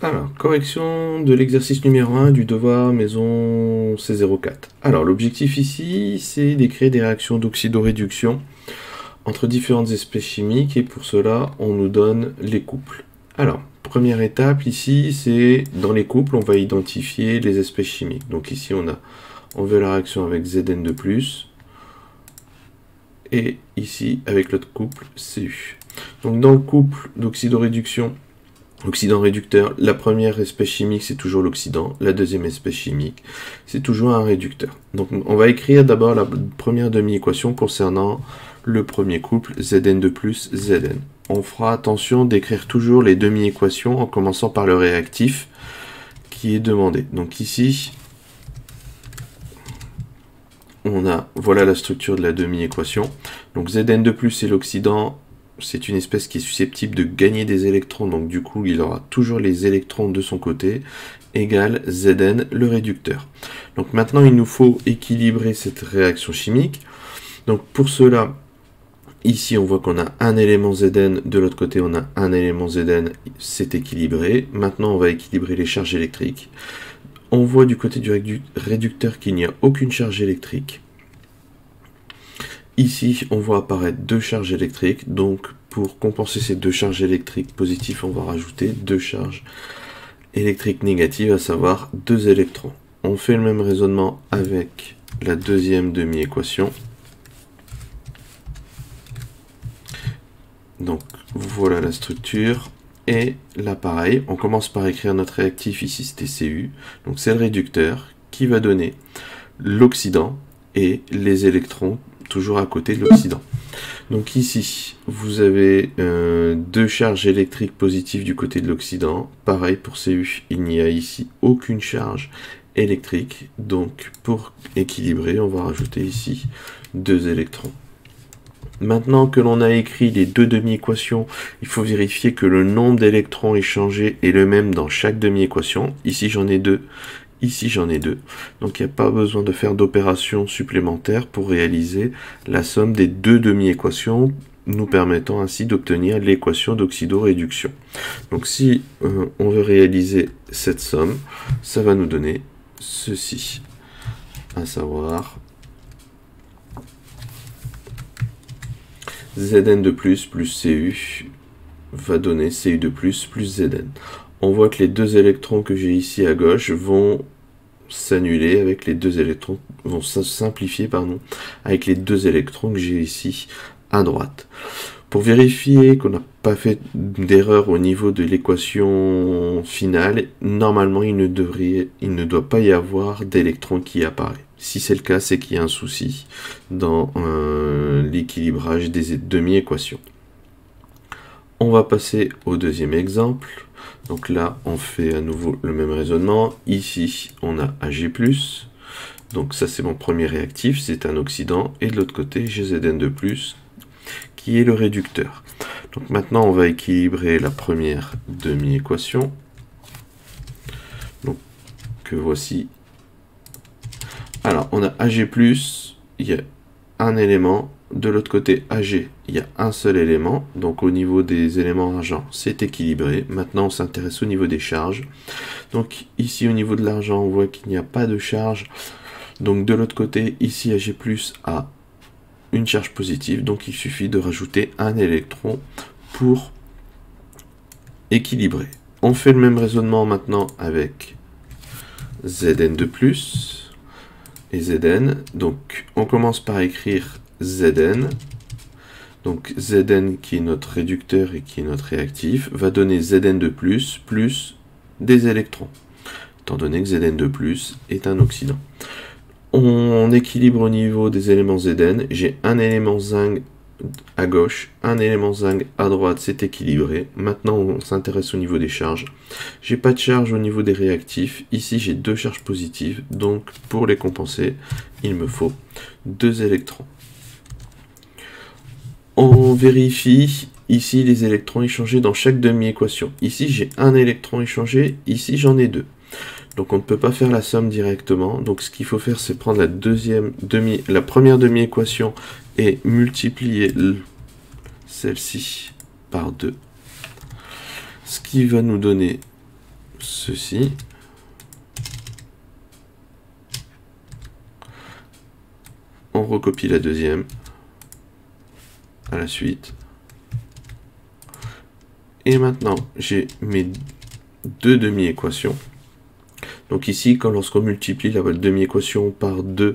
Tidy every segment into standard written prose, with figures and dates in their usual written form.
Alors, correction de l'exercice numéro 1 du devoir maison C04. Alors, l'objectif ici, c'est d'écrire des réactions d'oxydoréduction entre différentes espèces chimiques, et pour cela, on nous donne les couples. Alors, première étape ici, c'est dans les couples, on va identifier les espèces chimiques. Donc ici, on veut la réaction avec Zn2+, et ici, avec l'autre couple, Cu. Donc dans le couple d'oxydoréduction, l'oxydant réducteur, la première espèce chimique, c'est toujours l'oxydant. La deuxième espèce chimique, c'est toujours un réducteur. Donc on va écrire d'abord la première demi-équation concernant le premier couple, Zn2+, Zn. On fera attention d'écrire toujours les demi-équations en commençant par le réactif qui est demandé. Donc ici, voilà la structure de la demi-équation. Donc Zn2+, c'est l'oxydant. C'est une espèce qui est susceptible de gagner des électrons, donc du coup il aura toujours les électrons de son côté, égale Zn, le réducteur. Donc maintenant il nous faut équilibrer cette réaction chimique. Donc pour cela, ici on voit qu'on a un élément Zn, de l'autre côté on a un élément Zn, c'est équilibré. Maintenant on va équilibrer les charges électriques. On voit du côté du réducteur qu'il n'y a aucune charge électrique. Ici, on voit apparaître deux charges électriques, donc pour compenser ces deux charges électriques positives, on va rajouter deux charges électriques négatives, à savoir deux électrons. On fait le même raisonnement avec la deuxième demi-équation. Donc voilà la structure. Et là pareil, on commence par écrire notre réactif, ici c'était Cu, donc c'est le réducteur qui va donner l'oxydant et les électrons toujours à côté de l'oxydant. Donc ici, vous avez deux charges électriques positives du côté de l'oxydant. Pareil pour Cu, il n'y a ici aucune charge électrique. Donc pour équilibrer, on va rajouter ici deux électrons. Maintenant que l'on a écrit les deux demi-équations, il faut vérifier que le nombre d'électrons échangés est le même dans chaque demi-équation. Ici j'en ai deux. Ici, j'en ai deux. Donc, il n'y a pas besoin de faire d'opérations supplémentaires pour réaliser la somme des deux demi-équations, nous permettant ainsi d'obtenir l'équation d'oxydoréduction. Donc, si on veut réaliser cette somme, ça va nous donner ceci, à savoir Zn2+, plus Cu va donner Cu2+, plus Zn. On voit que les deux électrons que j'ai ici à gauche vont s'annuler avec les deux électrons, vont simplifier pardon, avec les deux électrons que j'ai ici à droite. Pour vérifier qu'on n'a pas fait d'erreur au niveau de l'équation finale, normalement il ne doit pas y avoir d'électrons qui apparaît. Si c'est le cas, c'est qu'il y a un souci dans l'équilibrage des demi-équations. On va passer au deuxième exemple. Donc là, on fait à nouveau le même raisonnement. Ici, on a Ag+. Donc ça, c'est mon premier réactif, c'est un oxydant. Et de l'autre côté, j'ai Zn2+, qui est le réducteur. Donc maintenant, on va équilibrer la première demi-équation. Donc, que voici. Alors, on a Ag+, il y a un élément. De l'autre côté, Ag, il y a un seul élément. Donc au niveau des éléments argent, c'est équilibré. Maintenant, on s'intéresse au niveau des charges. Donc ici, au niveau de l'argent, on voit qu'il n'y a pas de charge. Donc de l'autre côté, ici, Ag+ a une charge positive. Donc il suffit de rajouter un électron pour équilibrer. On fait le même raisonnement maintenant avec Zn2+ et Zn. Donc on commence par écrire Zn, donc Zn qui est notre réducteur et qui est notre réactif, va donner Zn2+, plus des électrons, étant donné que Zn2+, est un oxydant. On équilibre au niveau des éléments Zn, j'ai un élément zinc à gauche, un élément zinc à droite, c'est équilibré. Maintenant on s'intéresse au niveau des charges. J'ai pas de charge au niveau des réactifs, ici j'ai deux charges positives, donc pour les compenser, il me faut deux électrons. On vérifie ici les électrons échangés dans chaque demi-équation. Ici, j'ai un électron échangé, ici, j'en ai deux. Donc, on ne peut pas faire la somme directement. Donc, ce qu'il faut faire, c'est prendre la première demi-équation et multiplier celle-ci par 2. Ce qui va nous donner ceci. On recopie la deuxième à la suite. Et maintenant, j'ai mes deux demi-équations. Donc ici, lorsqu'on multiplie la demi-équation par 2,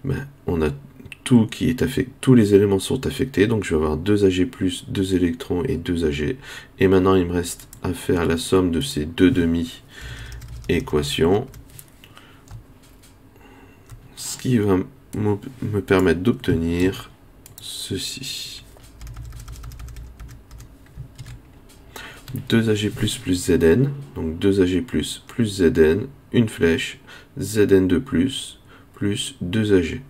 ben, on a tout qui est affecté, tous les éléments sont affectés. Donc je vais avoir 2 Ag+, 2 électrons et 2 Ag. Et maintenant, il me reste à faire la somme de ces deux demi-équations. Ce qui va me permettre d'obtenir ceci. 2 Ag+, plus Zn, donc 2 Ag+, plus Zn, une flèche, Zn2+, plus 2 Ag.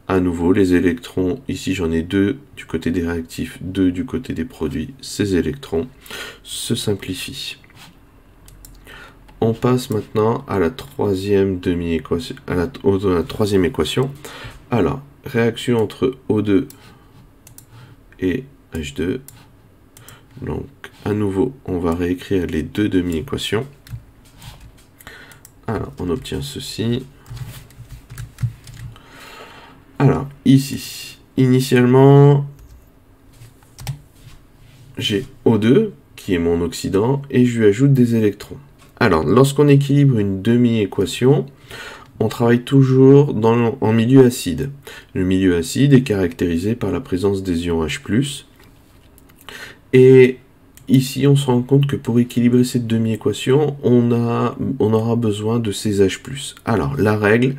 À nouveau, les électrons, ici j'en ai 2 du côté des réactifs, 2 du côté des produits. Ces électrons se simplifient. On passe maintenant à la troisième demi-équation, à la troisième équation. Alors, réaction entre O2 et H2. Donc, à nouveau, on va réécrire les deux demi-équations. Alors, on obtient ceci. Alors, ici, initialement, j'ai O2, qui est mon oxydant, et je lui ajoute des électrons. Alors, lorsqu'on équilibre une demi-équation, on travaille toujours en milieu acide. Le milieu acide est caractérisé par la présence des ions H+. Et ici, on se rend compte que pour équilibrer cette demi-équation, on aura besoin de ces H+. Alors, la règle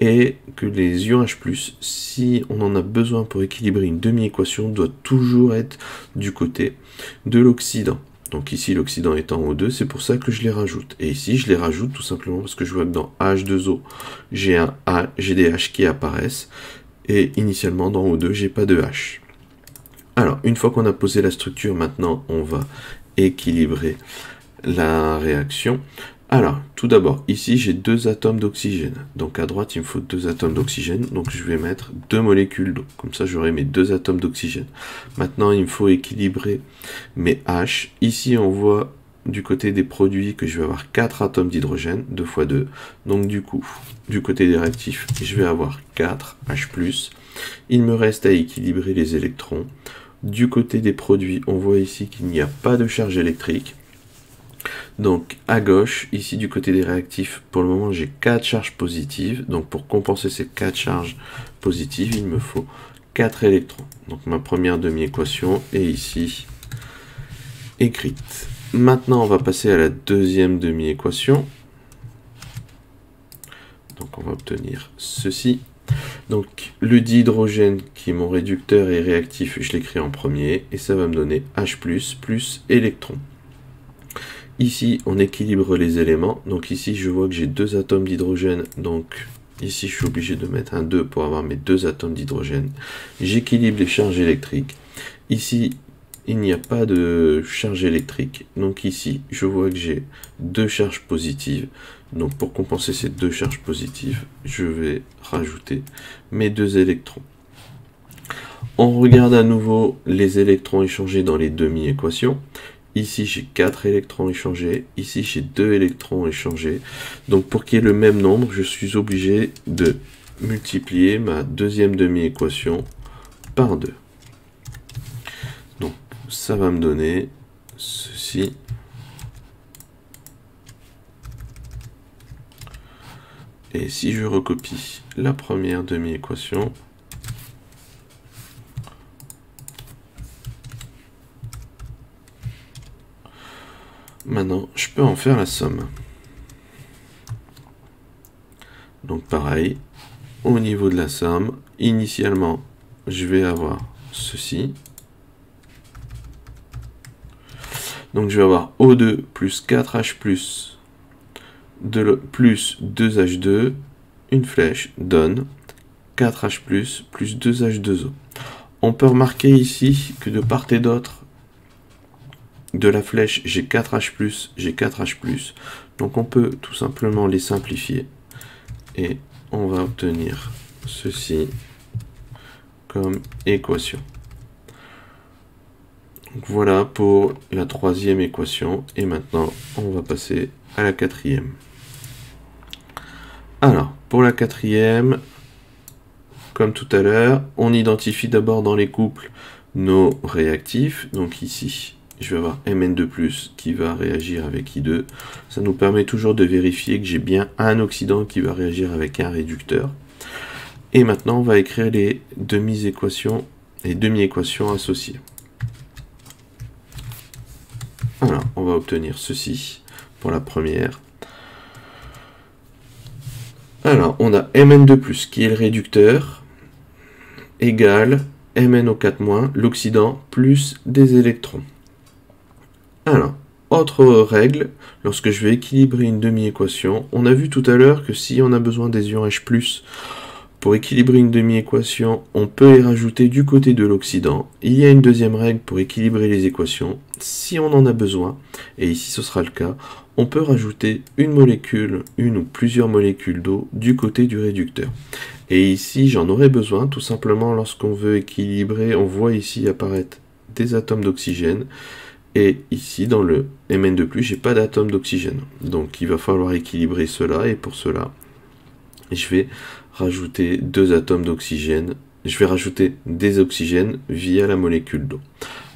est que les ions H+, si on en a besoin pour équilibrer une demi-équation, doit toujours être du côté de l'oxydant. Donc ici, l'oxydant est en O2, c'est pour ça que je les rajoute. Et ici, je les rajoute tout simplement parce que je vois que dans H2O, j'ai des H qui apparaissent. Et initialement, dans O2, j'ai pas de H. Alors, une fois qu'on a posé la structure, maintenant, on va équilibrer la réaction. Alors, tout d'abord, ici, j'ai 2 atomes d'oxygène. Donc, à droite, il me faut 2 atomes d'oxygène. Donc, je vais mettre 2 molécules d'eau. Comme ça, j'aurai mes 2 atomes d'oxygène. Maintenant, il me faut équilibrer mes H. Ici, on voit du côté des produits que je vais avoir 4 atomes d'hydrogène, 2 fois 2. Donc, du coup, du côté des réactifs, je vais avoir 4 H+. Il me reste à équilibrer les électrons. Du côté des produits, on voit ici qu'il n'y a pas de charge électrique. Donc à gauche, ici du côté des réactifs, pour le moment j'ai 4 charges positives. Donc pour compenser ces 4 charges positives, il me faut 4 électrons. Donc ma première demi-équation est ici écrite. Maintenant on va passer à la deuxième demi-équation. Donc on va obtenir ceci. Donc le dihydrogène qui est mon réducteur et réactif, je l'écris en premier et ça va me donner H+, plus électrons. Ici, on équilibre les éléments. Donc ici, je vois que j'ai 2 atomes d'hydrogène. Donc ici, je suis obligé de mettre un 2 pour avoir mes 2 atomes d'hydrogène. J'équilibre les charges électriques. Ici, il n'y a pas de charge électrique. Donc ici, je vois que j'ai 2 charges positives. Donc pour compenser ces 2 charges positives, je vais rajouter mes 2 électrons. On regarde à nouveau les électrons échangés dans les demi-équations. Ici, j'ai 4 électrons échangés. Ici, j'ai 2 électrons échangés. Donc, pour qu'il y ait le même nombre, je suis obligé de multiplier ma deuxième demi-équation par 2. Donc, ça va me donner ceci. Et si je recopie la première demi-équation, maintenant, je peux en faire la somme. Donc pareil, au niveau de la somme, initialement, je vais avoir ceci. Donc je vais avoir O2 plus 4H plus 2H2, une flèche donne 4H plus 2H2O. On peut remarquer ici que de part et d'autre, de la flèche, j'ai 4H+, j'ai 4H+. Donc on peut tout simplement les simplifier. Et on va obtenir ceci comme équation. Donc voilà pour la troisième équation. Et maintenant, on va passer à la quatrième. Alors, pour la quatrième, comme tout à l'heure, on identifie d'abord dans les couples nos réactifs. Donc ici, je vais avoir Mn2+, qui va réagir avec I2. Ça nous permet toujours de vérifier que j'ai bien un oxydant qui va réagir avec un réducteur. Et maintenant, on va écrire les demi-équations associées. Alors, on va obtenir ceci pour la première. Alors, on a Mn2+, qui est le réducteur, égale MnO4-, l'oxydant, plus des électrons. Alors, autre règle, lorsque je vais équilibrer une demi-équation, on a vu tout à l'heure que si on a besoin des ions H+, pour équilibrer une demi-équation, on peut y rajouter du côté de l'oxydant. Il y a une deuxième règle pour équilibrer les équations. Si on en a besoin, et ici ce sera le cas, on peut rajouter une molécule, une ou plusieurs molécules d'eau du côté du réducteur. Et ici, j'en aurai besoin, tout simplement lorsqu'on veut équilibrer, on voit ici apparaître des atomes d'oxygène. Et ici, dans le Mn2+, j'ai pas d'atome d'oxygène. Donc il va falloir équilibrer cela, et pour cela, je vais rajouter deux atomes d'oxygène. Je vais rajouter des oxygènes via la molécule d'eau.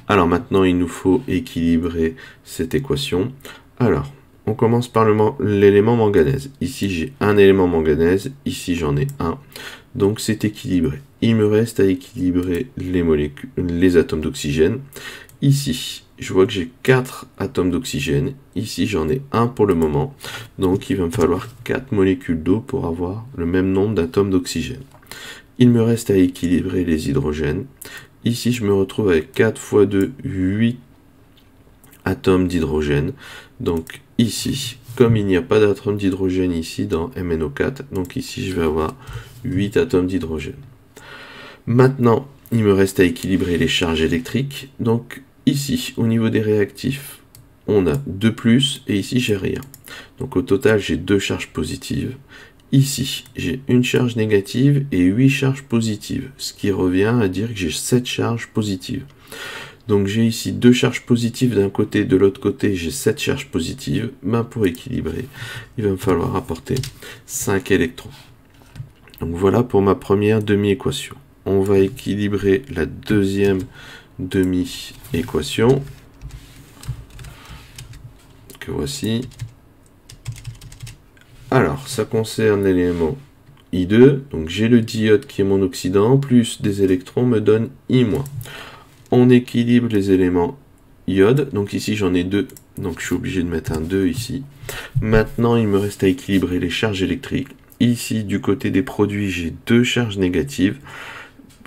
Alors maintenant, il nous faut équilibrer cette équation. Alors, on commence par l'élément manganèse. Ici, j'ai un élément manganèse. Ici, j'en ai un. Donc, c'est équilibré. Il me reste à équilibrer les atomes d'oxygène. Ici, je vois que j'ai 4 atomes d'oxygène. Ici, j'en ai un pour le moment. Donc, il va me falloir 4 molécules d'eau pour avoir le même nombre d'atomes d'oxygène. Il me reste à équilibrer les hydrogènes. Ici, je me retrouve avec 4 fois 2, 8 atomes d'hydrogène. Donc, ici, comme il n'y a pas d'atome d'hydrogène ici dans MnO4, donc ici, je vais avoir 8 atomes d'hydrogène. Maintenant, il me reste à équilibrer les charges électriques. Donc, ici, au niveau des réactifs, on a 2+, et ici, j'ai rien. Donc, au total, j'ai 2 charges positives. Ici, j'ai une charge négative et 8 charges positives, ce qui revient à dire que j'ai 7 charges positives. Donc, j'ai ici 2 charges positives d'un côté, de l'autre côté, j'ai 7 charges positives. Ben, pour équilibrer, il va me falloir apporter 5 électrons. Donc, voilà pour ma première demi-équation. On va équilibrer la deuxième demi-équation, que voici. Alors, ça concerne l'élément I2, donc j'ai le diode qui est mon oxydant, plus des électrons me donne I-. On équilibre les éléments iode, donc ici j'en ai 2, donc je suis obligé de mettre un 2 ici. Maintenant, il me reste à équilibrer les charges électriques. Ici, du côté des produits, j'ai 2 charges négatives.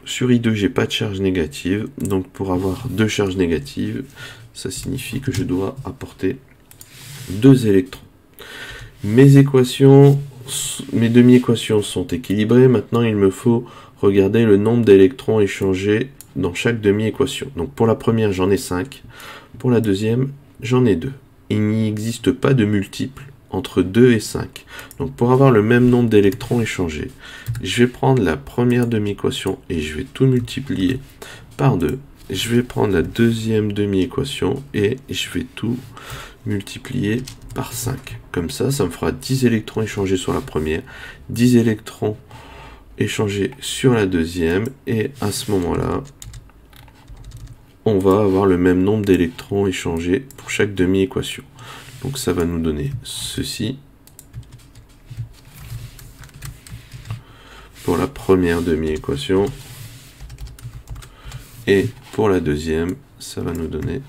Sur I2, j'ai pas de charge négative, donc pour avoir 2 charges négatives, ça signifie que je dois apporter 2 électrons. Mes demi-équations sont équilibrées. Maintenant, il me faut regarder le nombre d'électrons échangés dans chaque demi-équation. Donc pour la première, j'en ai 5. Pour la deuxième, j'en ai 2. Il n'y existe pas de multiple entre 2 et 5. Donc pour avoir le même nombre d'électrons échangés, je vais prendre la première demi-équation et je vais tout multiplier par 2. Je vais prendre la deuxième demi-équation et je vais tout multiplier par 5. Comme ça, ça me fera 10 électrons échangés sur la première, 10 électrons échangés sur la deuxième, et à ce moment-là, on va avoir le même nombre d'électrons échangés pour chaque demi-équation. Donc ça va nous donner ceci pour la première demi-équation, et pour la deuxième, ça va nous donner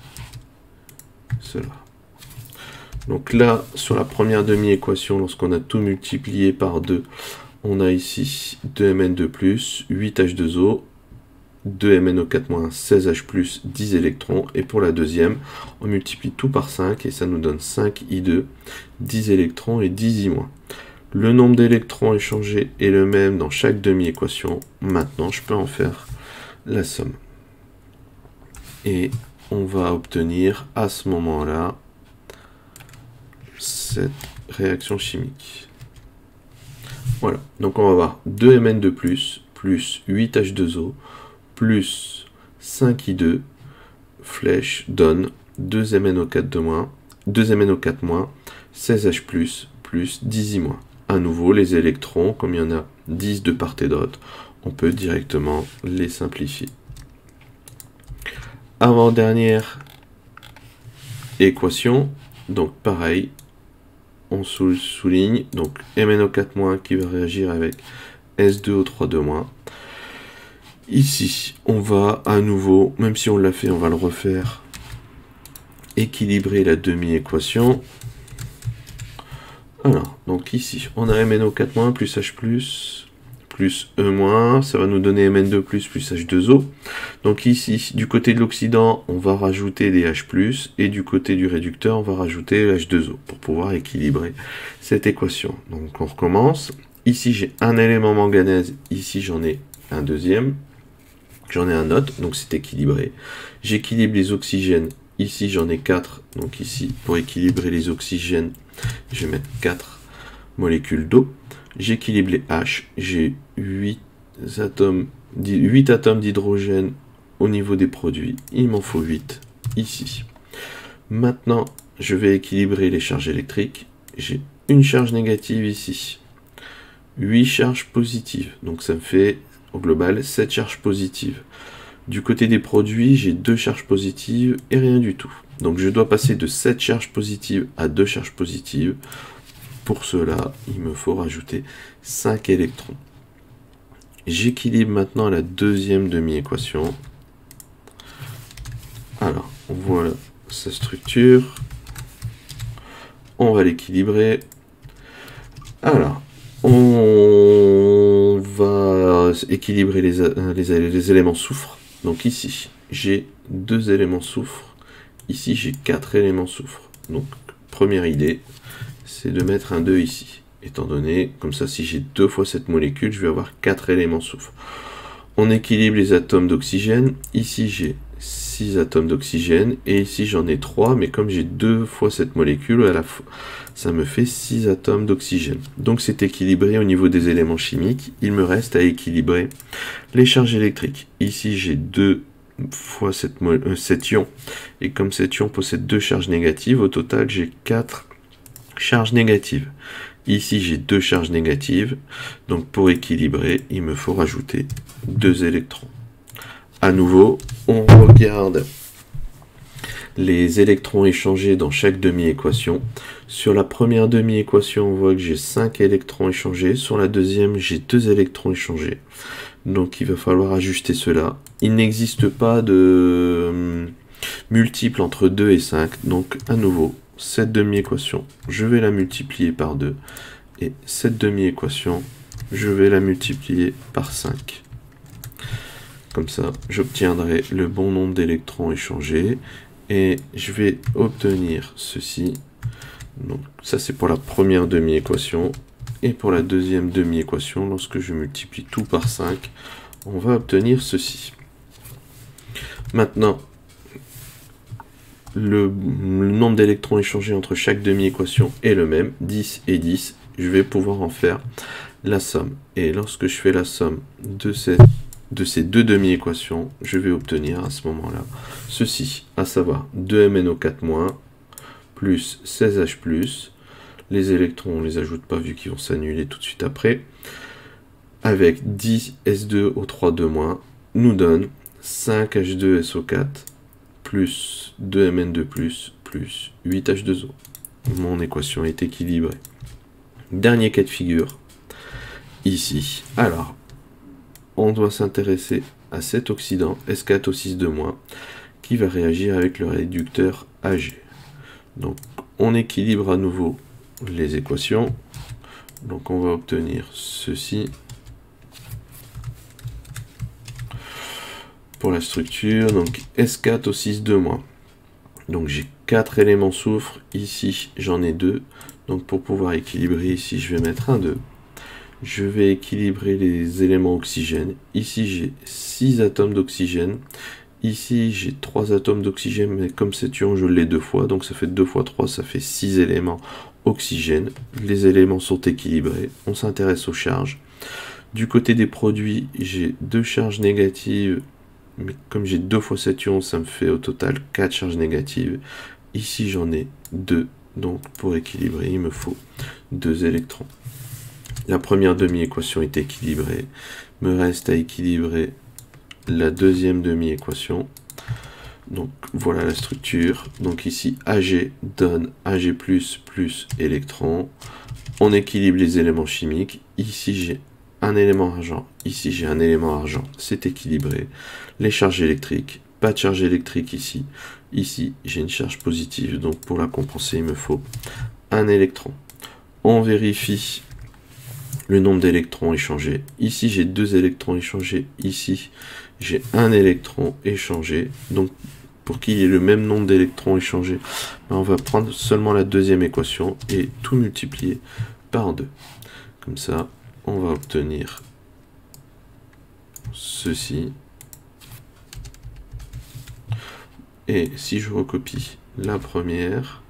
cela. Donc là, sur la première demi-équation, lorsqu'on a tout multiplié par 2, on a ici 2Mn2+, 8H2O, 2MnO4-, 16H+, 10 électrons. Et pour la deuxième, on multiplie tout par 5 et ça nous donne 5I2, 10 électrons et 10I-. Le nombre d'électrons échangés est le même dans chaque demi-équation. Maintenant, je peux en faire la somme. Et on va obtenir à ce moment-là cette réaction chimique. Voilà, donc on va avoir 2Mn2+, plus 8H2O, plus 5I2, flèche, donne 2MnO4 de moins, 2MnO4-, 16H+, plus 10I-. À nouveau, les électrons, comme il y en a 10 de part et d'autre, on peut directement les simplifier. Avant-dernière équation, donc pareil, on souligne, donc MnO4- qui va réagir avec S2O3-. Ici, on va à nouveau, même si on l'a fait, on va le refaire, équilibrer la demi-équation. Alors, donc ici, on a MnO4- plus H+, plus E-, ça va nous donner Mn2+, plus H2O. Donc ici, du côté de l'oxydant, on va rajouter des H+, et du côté du réducteur, on va rajouter H2O, pour pouvoir équilibrer cette équation. Donc on recommence. Ici, j'ai un élément manganèse, ici j'en ai un deuxième. J'en ai un autre, donc c'est équilibré. J'équilibre les oxygènes. Ici, j'en ai 4. Donc ici, pour équilibrer les oxygènes, je vais mettre 4 molécules d'eau. J'équilibre les H. J'ai 8 atomes d'hydrogène au niveau des produits. Il m'en faut 8 ici. Maintenant, je vais équilibrer les charges électriques. J'ai une charge négative ici. 8 charges positives. Donc ça me fait au global 7 charges positives. Du côté des produits, j'ai 2 charges positives et rien du tout. Donc je dois passer de 7 charges positives à 2 charges positives. Pour cela, il me faut rajouter 5 électrons. J'équilibre maintenant la deuxième demi-équation. Alors, voilà sa structure. On va l'équilibrer. Alors, on va équilibrer les éléments soufre. Donc ici, j'ai 2 éléments soufre. Ici, j'ai 4 éléments soufre. Donc, première idée, c'est de mettre un 2 ici. Étant donné, comme ça, si j'ai 2 fois cette molécule, je vais avoir 4 éléments soufre. On équilibre les atomes d'oxygène. Ici, j'ai 6 atomes d'oxygène. Et ici, j'en ai 3. Mais comme j'ai 2 fois cette molécule, à la fois, ça me fait 6 atomes d'oxygène. Donc, c'est équilibré au niveau des éléments chimiques. Il me reste à équilibrer les charges électriques. Ici, j'ai 2 fois cet ion. Et comme cet ion possède 2 charges négatives, au total, j'ai 4 charges négatives. Ici, j'ai 2 charges négatives. Donc, pour équilibrer, il me faut rajouter 2 électrons. À nouveau, on regarde les électrons échangés dans chaque demi-équation. Sur la première demi-équation, on voit que j'ai 5 électrons échangés. Sur la deuxième, j'ai 2 électrons échangés. Donc, il va falloir ajuster cela. Il n'existe pas de multiple entre 2 et 5. Donc, à nouveau, cette demi-équation, je vais la multiplier par 2. Et cette demi-équation, je vais la multiplier par 5. Comme ça, j'obtiendrai le bon nombre d'électrons échangés. Et je vais obtenir ceci. Donc, ça, c'est pour la première demi-équation. Et pour la deuxième demi-équation, lorsque je multiplie tout par 5, on va obtenir ceci. Maintenant, le nombre d'électrons échangés entre chaque demi-équation est le même, 10 et 10. Je vais pouvoir en faire la somme. Et lorsque je fais la somme de ces 2 demi-équations, je vais obtenir à ce moment-là ceci, à savoir 2MnO4- plus 16H+, les électrons, on ne les ajoute pas vu qu'ils vont s'annuler tout de suite après, avec 10S2O3- nous donne 5H2SO4 plus 2Mn2+, plus 8H2O. Mon équation est équilibrée. Dernier cas de figure, ici. Alors, on doit s'intéresser à cet oxydant, S4O6-, qui va réagir avec le réducteur Ag. Donc, on équilibre à nouveau les équations. Donc, on va obtenir ceci. Pour la structure, donc S4O6-. Donc, j'ai 4 éléments soufre. Ici, j'en ai 2. Donc, pour pouvoir équilibrer, ici, je vais mettre un 2. Je vais équilibrer les éléments oxygène. Ici, j'ai 6 atomes d'oxygène. Ici, j'ai 3 atomes d'oxygène, mais comme c'est ion, je l'ai 2 fois. Donc, ça fait 2 fois 3, ça fait 6 éléments oxygène. Les éléments sont équilibrés. On s'intéresse aux charges. Du côté des produits, j'ai 2 charges négatives. Mais comme j'ai 2 fois cet ion, ça me fait au total 4 charges négatives. Ici, j'en ai 2. Donc, pour équilibrer, il me faut 2 électrons. La première demi-équation est équilibrée. Me reste à équilibrer la deuxième demi-équation. Donc, voilà la structure. Donc, ici, Ag donne Ag+, plus électron. On équilibre les éléments chimiques. Ici, j'ai un élément argent. Ici, j'ai un élément argent. C'est équilibré. Les charges électriques. Pas de charge électrique ici. Ici, j'ai une charge positive. Donc, pour la compenser, il me faut un électron. On vérifie le nombre d'électrons échangés. Ici, j'ai 2 électrons échangés. Ici, j'ai un électron échangé. Donc, pour qu'il y ait le même nombre d'électrons échangés, on va prendre seulement la deuxième équation et tout multiplier par 2. Comme ça, on va obtenir ceci. Et si je recopie la première,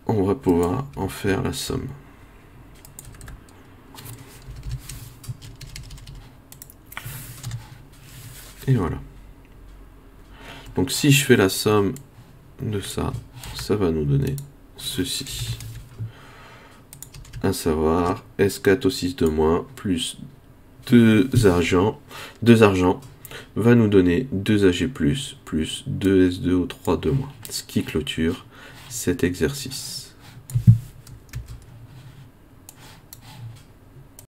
on va pouvoir en faire la somme. Et voilà. Donc si je fais la somme de ça, ça va nous donner ceci. À savoir S4O6 de moins plus 2 argent va nous donner 2 Ag+, plus 2 S2O3 de moins. Ce qui clôture cet exercice.